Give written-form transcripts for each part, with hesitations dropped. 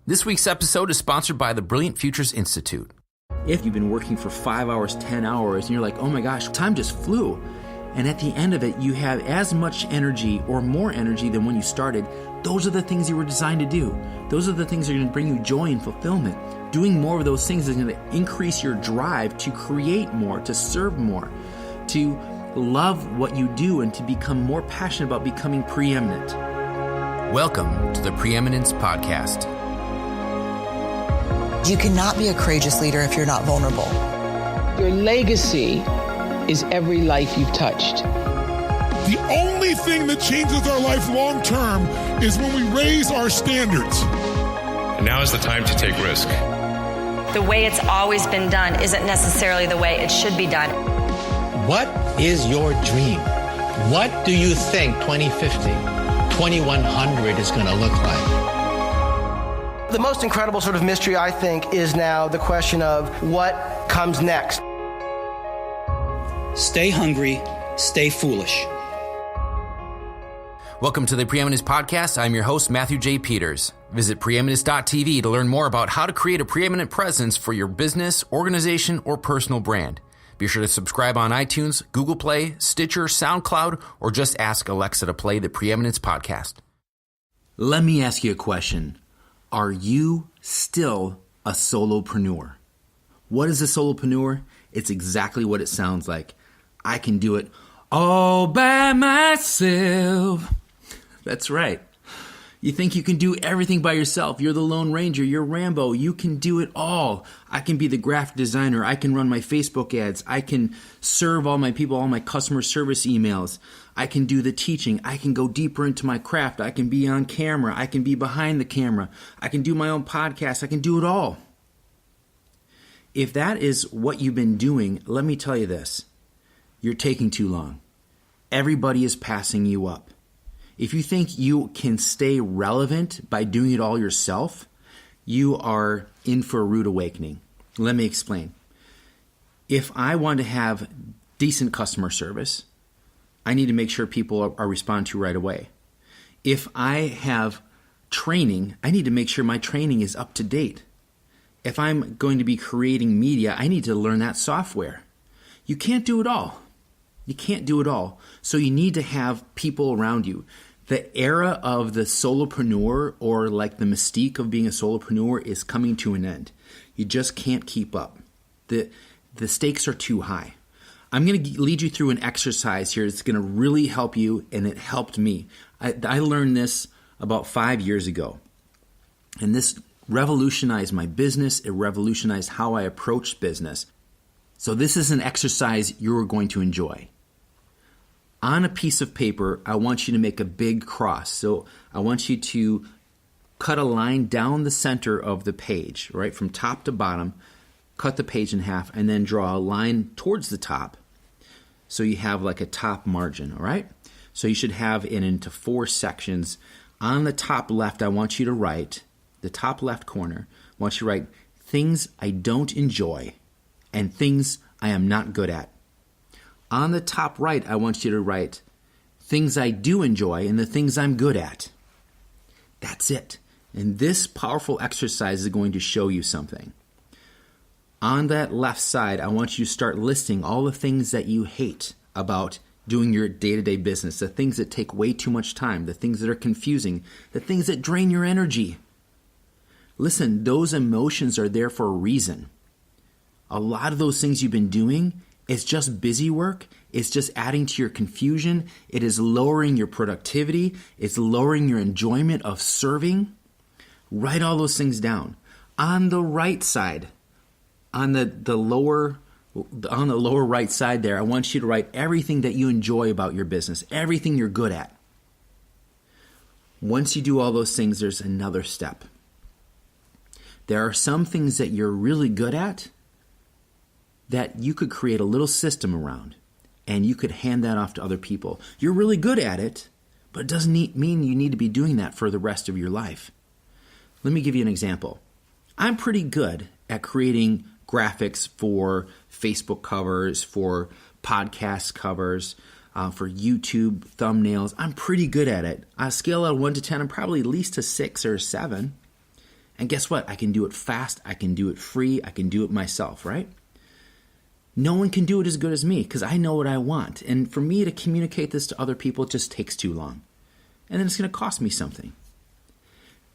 This week's episode is sponsored by the Brilliant Futures Institute. If you've been working for 5 hours, 10 hours, and you're like, oh my gosh, time just flew. And at the end of it, you have as much energy or more energy than when you started. Those are the things you were designed to do. Those are the things that are going to bring you joy and fulfillment. Doing more of those things is going to increase your drive to create more, to serve more, to love what you do, and to become more passionate about becoming preeminent. Welcome to the Preeminence Podcast. You cannot be a courageous leader if you're not vulnerable. Your legacy is every life you've touched. The only thing that changes our life long term is when we raise our standards. And now is the time to take risk. The way it's always been done isn't necessarily the way it should be done. What is your dream? What do you think 2050, 2100 is going to look like? The most incredible sort of mystery, I think, is now the question of what comes next. Stay hungry, stay foolish. Welcome to the Preeminence Podcast. I'm your host, Matthew J. Peters. Visit preeminence.tv to learn more about how to create a preeminent presence for your business, organization, or personal brand. Be sure to subscribe on iTunes, Google Play, Stitcher, SoundCloud, or just ask Alexa to play the Preeminence Podcast. Let me ask you a question. Are you still a solopreneur? What is a solopreneur? It's exactly what it sounds like. I can do it all by myself. That's right. You think you can do everything by yourself. You're the Lone Ranger. You're Rambo. You can do it all. I can be the graphic designer. I can run my Facebook ads. I can serve all my people, all my customer service emails. I can do the teaching. I can go deeper into my craft. I can be on camera. I can be behind the camera. I can do my own podcast. I can do it all. If that is what you've been doing, let me tell you this. You're taking too long. Everybody is passing you up. If you think you can stay relevant by doing it all yourself, you are in for a rude awakening. Let me explain. If I want to have decent customer service, I need to make sure people are responded to right away. If I have training, I need to make sure my training is up to date. If I'm going to be creating media, I need to learn that software. You can't do it all. You can't do it all. So you need to have people around you. The era of the solopreneur, or like the mystique of being a solopreneur, is coming to an end. You just can't keep up. The stakes are too high. I'm going to lead you through an exercise here that's going to really help you, and it helped me. I learned this about 5 years ago, and this revolutionized my business. It revolutionized how I approached business. So this is an exercise you're going to enjoy. On a piece of paper, I want you to make a big cross. So I want you to cut a line down the center of the page, right, from top to bottom, cut the page in half, and then draw a line towards the top. So you have like a top margin, all right? So you should have it into 4 sections. On the top left, I want you to write, the top left corner, I want you to write things I don't enjoy and things I am not good at. On the top right, I want you to write things I do enjoy and the things I'm good at. That's it. And this powerful exercise is going to show you something. On that left side, I want you to start listing all the things that you hate about doing your day-to-day business, the things that take way too much time, the things that are confusing, the things that drain your energy. Listen, those emotions are there for a reason. A lot of those things you've been doing, it's just busy work. It's just adding to your confusion. It is lowering your productivity. It's lowering your enjoyment of serving. Write all those things down. On the right side, on the lower right side there, I want you to write everything that you enjoy about your business, everything you're good at. Once you do all those things, there's another step. There are some things that you're really good at that you could create a little system around, and you could hand that off to other people. You're really good at it, but it doesn't mean you need to be doing that for the rest of your life. Let me give you an example. I'm pretty good at creating graphics for Facebook covers, for podcast covers, for YouTube thumbnails. I'm pretty good at it. On a scale of 1 to 10, I'm probably at least a 6 or a 7. And guess what? I can do it fast. I can do it free. I can do it myself, right? No one can do it as good as me because I know what I want. And for me to communicate this to other people, it just takes too long. And then it's going to cost me something.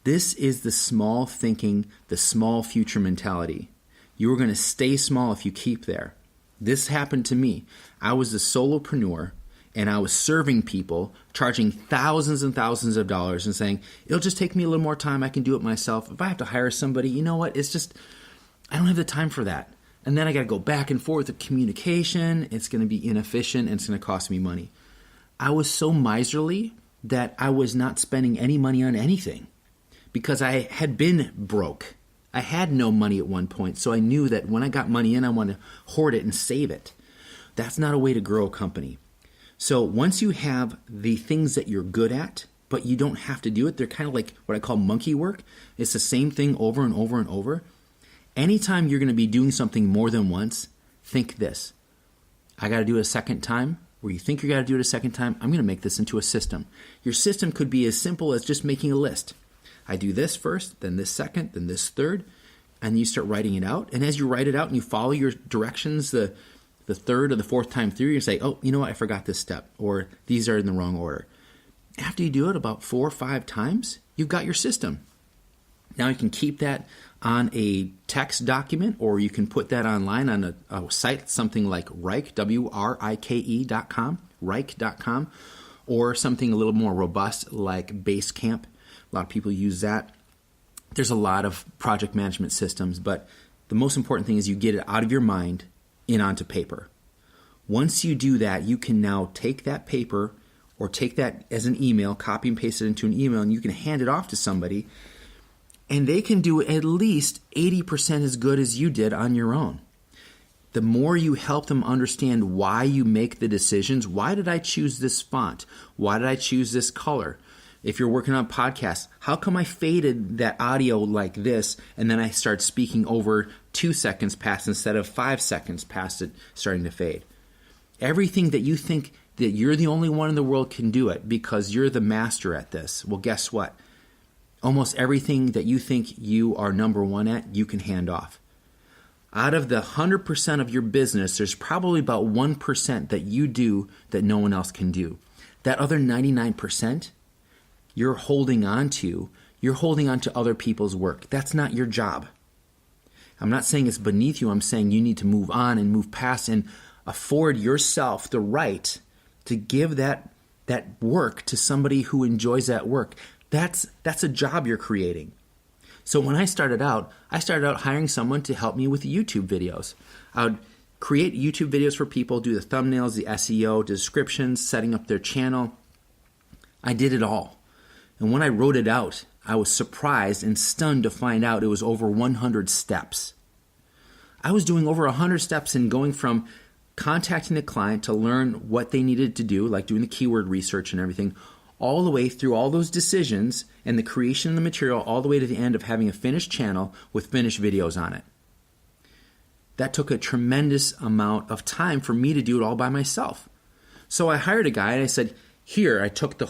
This is the small thinking, the small future mentality. You are going to stay small if you keep there. This happened to me. I was a solopreneur and I was serving people, charging thousands and thousands of dollars and saying, it'll just take me a little more time. I can do it myself. If I have to hire somebody, you know what? It's just, I don't have the time for that. And then I got to go back and forth with communication. It's going to be inefficient and it's going to cost me money. I was so miserly that I was not spending any money on anything because I had been broke. I had no money at one point, so I knew that when I got money in, I want to hoard it and save it. That's not a way to grow a company. So once you have the things that you're good at, but you don't have to do it, they're kind of like what I call monkey work. It's the same thing over and over and over. Anytime you're going to be doing something more than once, think this. I got to do it a second time. Where you think you got to do it a second time, I'm going to make this into a system. Your system could be as simple as just making a list. I do this first, then this second, then this third, and you start writing it out. And as you write it out and you follow your directions, the third or the fourth time through, you say, oh, you know what, I forgot this step, or these are in the wrong order. After you do it about 4 or 5 times, you've got your system. Now you can keep that on a text document, or you can put that online on a site, something like Rike, WRIKE.com, Rike.com, or something a little more robust like Basecamp. A lot of people use that. There's a lot of project management systems, but the most important thing is you get it out of your mind and onto paper. Once you do that, you can now take that paper or take that as an email, copy and paste it into an email, and you can hand it off to somebody, and they can do at least 80% as good as you did on your own. The more you help them understand why you make the decisions, why did I choose this font? Why did I choose this color? If you're working on podcasts, how come I faded that audio like this and then I start speaking over 2 seconds past instead of 5 seconds past it starting to fade? Everything that you think that you're the only one in the world can do it because you're the master at this. Well, guess what? Almost everything that you think you are number one at, you can hand off. Out of the 100% of your business, there's probably about 1% that you do that no one else can do. That other 99%, you're holding on to other people's work. That's not your job. I'm not saying it's beneath you. I'm saying you need to move on and move past and afford yourself the right to give that work to somebody who enjoys that work. That's a job you're creating. So when I started out hiring someone to help me with YouTube videos. I would create YouTube videos for people, do the thumbnails, the SEO, descriptions, setting up their channel. I did it all. And when I wrote it out, I was surprised and stunned to find out it was over 100 steps. I was doing over 100 steps in going from contacting the client to learn what they needed to do, like doing the keyword research and everything, all the way through all those decisions and the creation of the material, all the way to the end of having a finished channel with finished videos on it. That took a tremendous amount of time for me to do it all by myself. So I hired a guy and I said, here, I took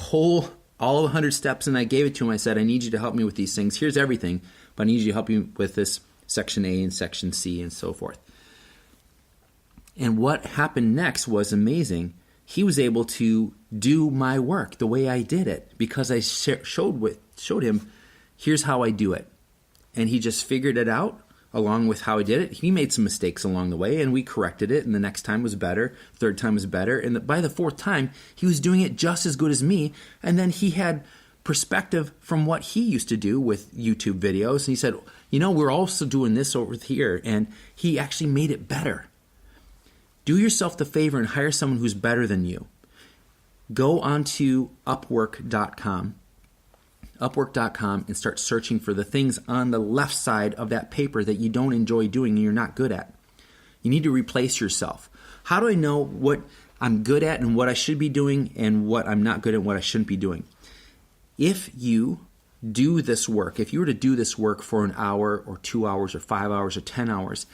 all 100 steps and I gave it to him. I said, I need you to help me with these things. Here's everything, but I need you to help me with this section A and section C and so forth. And what happened next was amazing. He was able to do my work the way I did it because I showed him, here's how I do it. And he just figured it out along with how I did it. He made some mistakes along the way and we corrected it, and the next time was better, third time was better, and by the fourth time, he was doing it just as good as me. And then he had perspective from what he used to do with YouTube videos. And he said, we're also doing this over here, and he actually made it better. Do yourself the favor and hire someone who's better than you. Go onto Upwork.com and start searching for the things on the left side of that paper that you don't enjoy doing and you're not good at. You need to replace yourself. How do I know what I'm good at and what I should be doing and what I'm not good at and what I shouldn't be doing? If you do this work, if you were to do this work for an hour or 2 hours or 5 hours or 10 hours,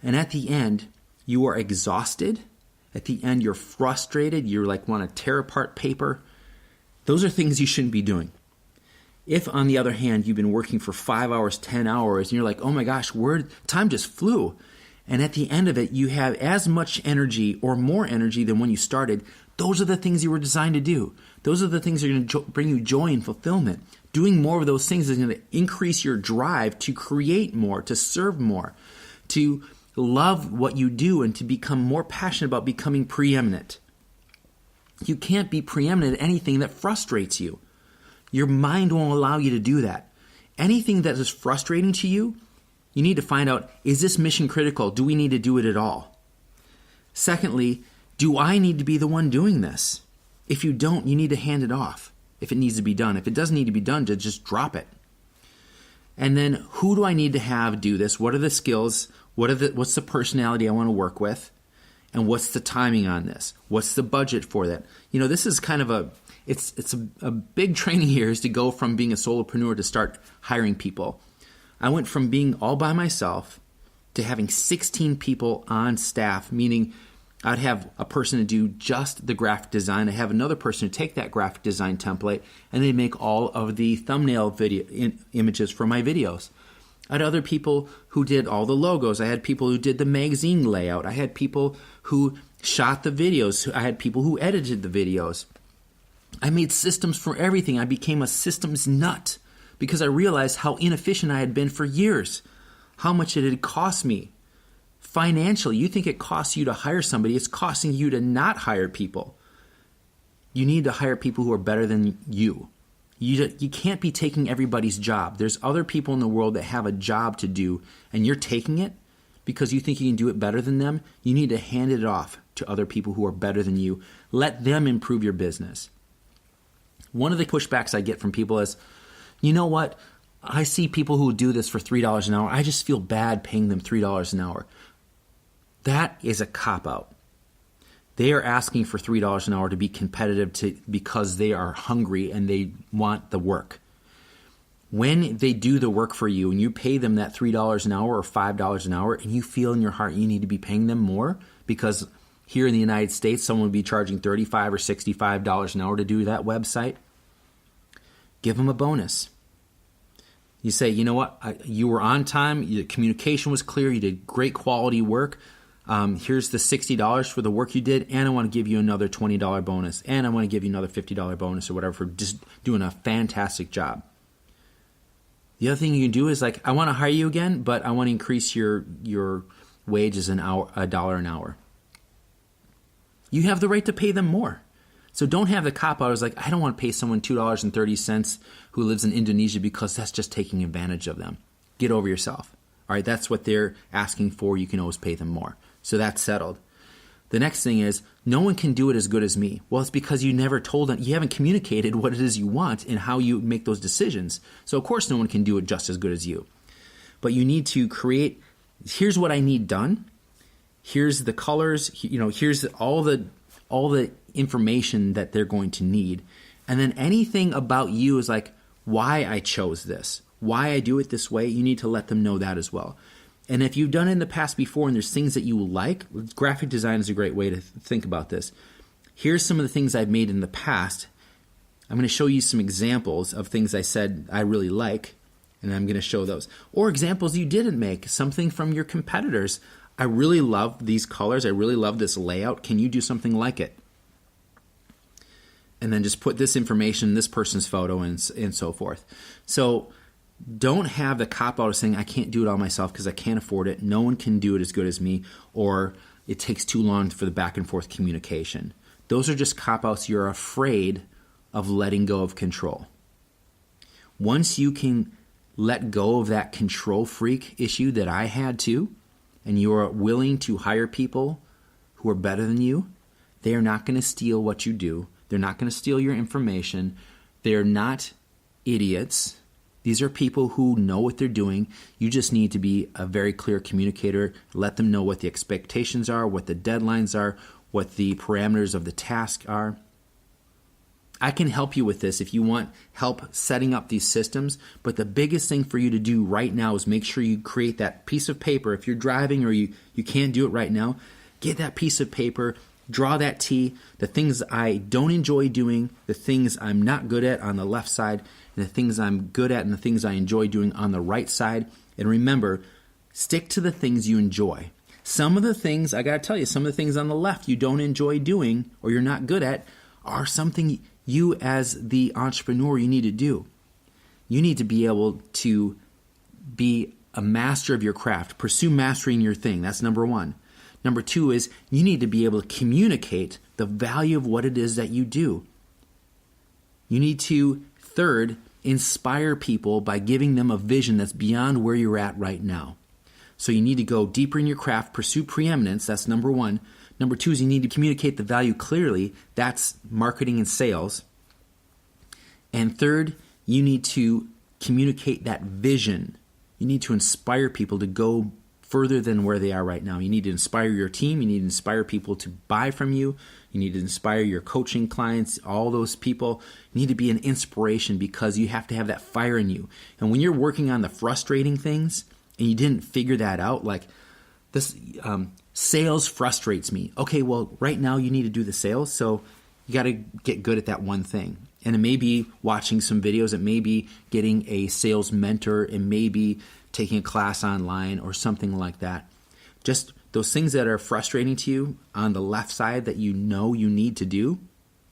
and at the end you are exhausted, at the end you're frustrated, you're like want to tear apart paper, those are things you shouldn't be doing. If, on the other hand, you've been working for 5 hours, 10 hours, and you're like, oh my gosh, time just flew. And at the end of it, you have as much energy or more energy than when you started. Those are the things you were designed to do. Those are the things that are going to bring you joy and fulfillment. Doing more of those things is going to increase your drive to create more, to serve more, to love what you do, and to become more passionate about becoming preeminent. You can't be preeminent at anything that frustrates you. Your mind won't allow you to do that. Anything that is frustrating to you, you need to find out, is this mission critical? Do we need to do it at all? Secondly, do I need to be the one doing this? If you don't, you need to hand it off if it needs to be done. If it doesn't need to be done, just drop it. And then, who do I need to have do this? What are the skills? What's the personality I want to work with? And what's the timing on this? What's the budget for that? This is kind of it's a big training here is to go from being a solopreneur to start hiring people. I went from being all by myself to having 16 people on staff, meaning I'd have a person to do just the graphic design. I have another person to take that graphic design template and they make all of the thumbnail video images for my videos. I had other people who did all the logos. I had people who did the magazine layout. I had people who shot the videos. I had people who edited the videos. I made systems for everything. I became a systems nut because I realized how inefficient I had been for years, how much it had cost me financially. You think it costs you to hire somebody. It's costing you to not hire people. You need to hire people who are better than you. You can't be taking everybody's job. There's other people in the world that have a job to do, and you're taking it because you think you can do it better than them. You need to hand it off to other people who are better than you. Let them improve your business. One of the pushbacks I get from people is, you know what? I see people who do this for $3 an hour. I just feel bad paying them $3 an hour. That is a cop-out. They are asking for $3 an hour to be competitive because they are hungry and they want the work. When they do the work for you and you pay them that $3 an hour or $5 an hour and you feel in your heart you need to be paying them more because here in the United States someone would be charging $35 or $65 an hour to do that website, give them a bonus. You say, you know what, you were on time, your communication was clear, you did great quality work. Here's the $60 for the work you did, and I want to give you another $20 bonus, and I want to give you another $50 bonus or whatever for just doing a fantastic job. The other thing you can do is I want to hire you again, but I want to increase your wages $1 an hour. You have the right to pay them more. So don't have the cop-out as I don't want to pay someone $2.30 who lives in Indonesia because that's just taking advantage of them. Get over yourself. All right, that's what they're asking for. You can always pay them more. So that's settled. The next thing is, no one can do it as good as me. Well, it's because you never told them, you haven't communicated what it is you want and how you make those decisions. So of course no one can do it just as good as you. But you need to create, here's what I need done. Here's the colors, here's all the information that they're going to need. And then anything about you is why I chose this, why I do it this way, you need to let them know that as well. And if you've done it in the past before and there's things that you like, graphic design is a great way to think about this. Here's some of the things I've made in the past. I'm going to show you some examples of things I said I really like, and I'm going to show those. Or examples you didn't make, something from your competitors. I really love these colors. I really love this layout. Can you do something like it? And then just put this information, this person's photo, and so forth. So don't have the cop-out of saying, I can't do it all myself because I can't afford it. No one can do it as good as me, or it takes too long for the back and forth communication. Those are just cop-outs. You're afraid of letting go of control. Once you can let go of that control freak issue that I had too, and you are willing to hire people who are better than you, they are not going to steal what you do. They're not going to steal your information. They're not idiots. These are people who know what they're doing. You just need to be a very clear communicator. Let them know what the expectations are, what the deadlines are, what the parameters of the task are. I can help you with this if you want help setting up these systems, but the biggest thing for you to do right now is make sure you create that piece of paper. If you're driving or you can't do it right now, get that piece of paper, draw that T, the things I don't enjoy doing, the things I'm not good at on the left side, and the things I'm good at and the things I enjoy doing on the right side. And remember, stick to the things you enjoy. Some of the things, I got to tell you, some of the things on the left you don't enjoy doing or you're not good at are something you as the entrepreneur you need to do. You need to be able to be a master of your craft. Pursue mastering your thing. That's number one. Number two is you need to be able to communicate the value of what it is that you do. You need to, third, inspire people by giving them a vision that's beyond where you're at right now. So you need to go deeper in your craft, pursue preeminence. That's number one. Number two is you need to communicate the value clearly. That's marketing and sales. And third, you need to communicate that vision. You need to inspire people to go further than where they are right now. You need to inspire your team. You need to inspire people to buy from you. You need to inspire your coaching clients, all those people. You need to be an inspiration because you have to have that fire in you. And when you're working on the frustrating things and you didn't figure that out, like this sales frustrates me. Okay, well, right now you need to do the sales, so you got to get good at that one thing. And it may be watching some videos. It may be getting a sales mentor. It may be taking a class online or something like that. Just those things that are frustrating to you on the left side that you know you need to do,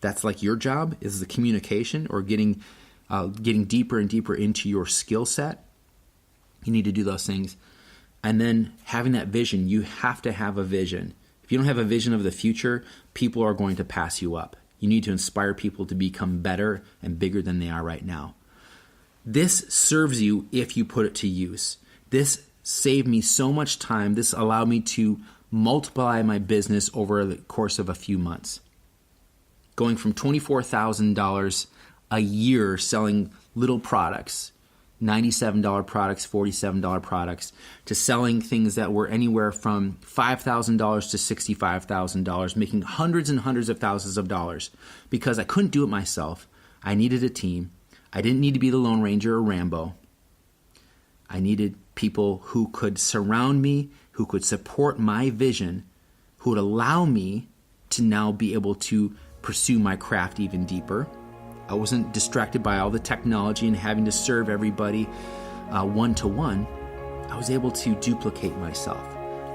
that's like your job, is the communication or getting deeper and deeper into your skill set. You need to do those things. And then having that vision, you have to have a vision. If you don't have a vision of the future, people are going to pass you up. You need to inspire people to become better and bigger than they are right now. This serves you if you put it to use. This saved me so much time. This allowed me to multiply my business over the course of a few months. Going from $24,000 a year selling little products, $97 products, $47 products, to selling things that were anywhere from $5,000 to $65,000, making hundreds and hundreds of thousands of dollars because I couldn't do it myself. I needed a team. I didn't need to be the Lone Ranger or Rambo. I needed people who could surround me, who could support my vision, who would allow me to now be able to pursue my craft even deeper. I wasn't distracted by all the technology and having to serve everybody one-to-one. I was able to duplicate myself.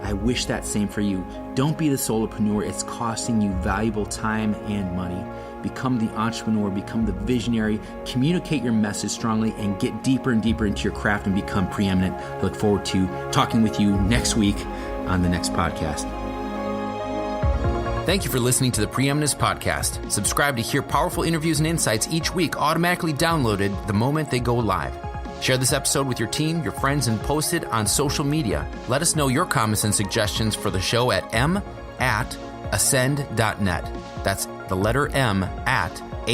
I wish that same for you. Don't be the solopreneur. It's costing you valuable time and money. Become the entrepreneur, become the visionary, communicate your message strongly, and get deeper and deeper into your craft and become preeminent. I look forward to talking with you next week on the next podcast. Thank you for listening to the Preeminence Podcast. Subscribe to hear powerful interviews and insights each week automatically downloaded the moment they go live. Share this episode with your team, your friends, and post it on social media. Let us know your comments and suggestions for the show at m@ascend.net. That's the letter M @ASYND.net.